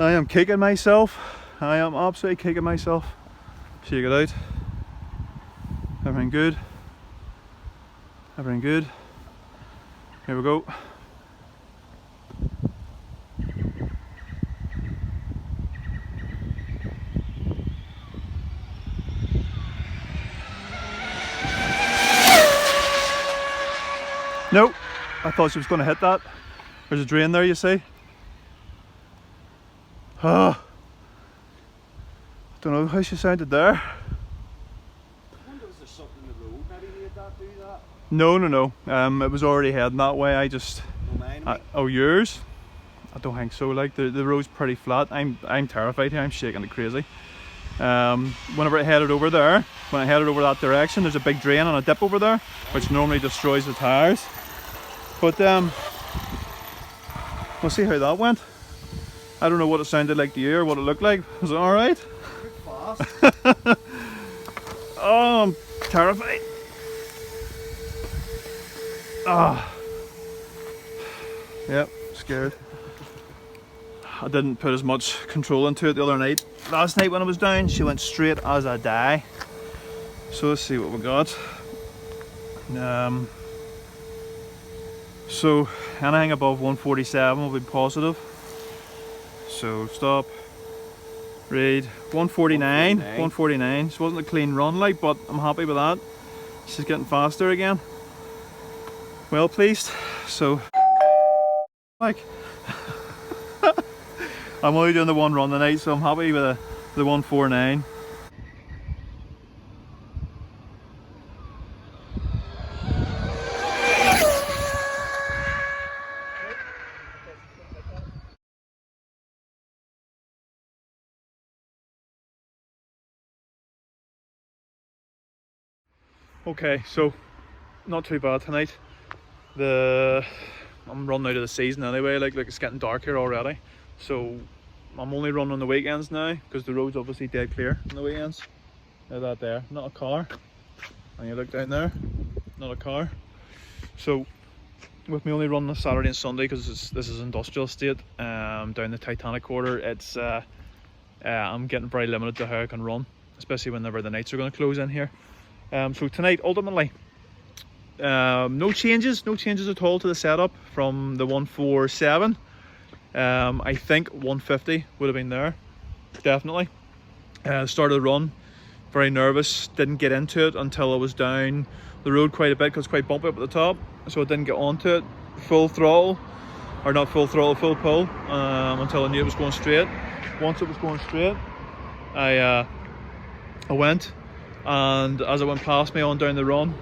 I am kicking myself. I am absolutely kicking myself. Shake it out. Everything good. Everything good. Here we go. Nope, I thought she was going to hit that. There's a drain there, you see. Oh, don't know how she sounded there. I wonder was there something in the road maybe made that do that? No. It was already heading that way. I just. No, mine. Oh, yours? I don't think so. Like the road's pretty flat. I'm terrified here. I'm shaking like crazy. Whenever I headed over there, when I headed over that direction, there's a big drain and a dip over there, which normally destroys the tires. But we'll see how that went. I don't know what it sounded like to you or what it looked like. Was it all right? Fast. Oh, I'm terrified. Ah. Yep, scared. I didn't put as much control into it the other night. Last night when I was down, she went straight as a die. So let's see what we got. So anything above 147 will be positive. So stop. Read 149. 149. She wasn't a clean run like, but I'm happy with that. She's getting faster again. Well pleased. So like I'm only doing the one run tonight, so I'm happy with the 149. Okay, so not too bad tonight. I'm running out of the season anyway, like it's getting dark here already. So I'm only running on the weekends now because the road's obviously dead clear on the weekends. Now that there, not a car. And you look down there, not a car. So with me only running on Saturday and Sunday because this is industrial estate down the Titanic quarter, it's I'm getting very limited to how I can run, especially whenever the nights are going to close in here. So tonight, ultimately, no changes at all to the setup from the 147. I think 150 would have been there, definitely. Started the run, very nervous, didn't get into it until I was down the road quite a bit because it's quite bumpy up at the top, so I didn't get onto it full throttle, or not full throttle, full pull, until I knew it was going straight. Once it was going straight, I went, and as it went past me on down the run,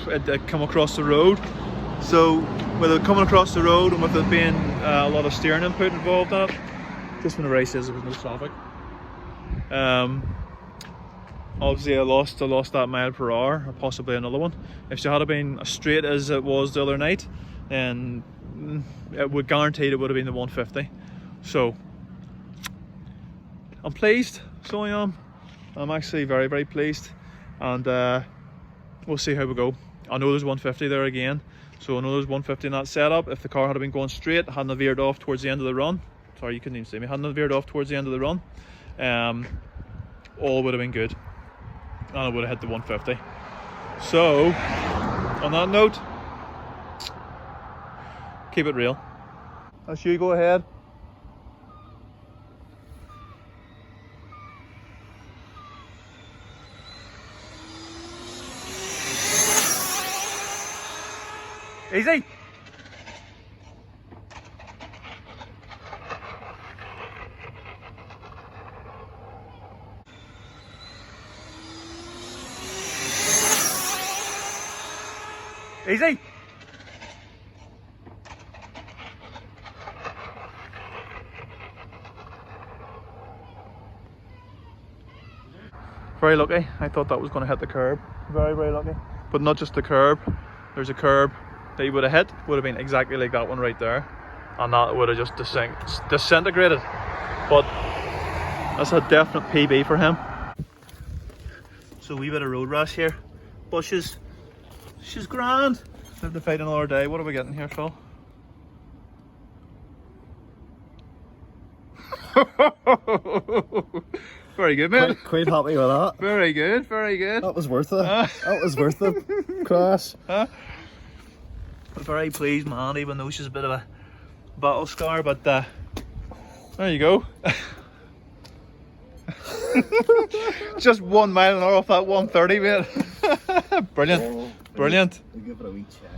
it come across the road. So with it coming across the road and with it being a lot of steering input involved in it, just when the race is, there was no traffic. Obviously I lost that mile per hour, or possibly another one. If she had been as straight as it was the other night, then it would guaranteed it would have been the 150. So I'm pleased, so I am. I'm actually very, very pleased, and we'll see how we go. I know there's 150 there again, so I know there's 150 in that setup. If the car had been going straight, hadn't veered off towards the end of the run, sorry you couldn't even see me, hadn't veered off towards the end of the run, all would have been good, and I would have hit the 150. So on that note, keep it real. That's you, go ahead. Easy. Easy. Very lucky. I thought that was going to hit the curb. Very, very lucky. But not just the curb. There's a curb that you would have hit, would have been exactly like that one right there, and that would have just disintegrated. But that's a definite PB for him. So a wee bit of road rash here, but she's grand. Live to fight another day. What are we getting here, Phil? Very good, mate. Quite happy with that. Very good, very good. That was worth it. That was worth the crash. Very pleased, man, even though she's a bit of a battle scar, but there you go. Just 1 mile an hour off that 130, mate. Brilliant, brilliant. We'll give it a wee check.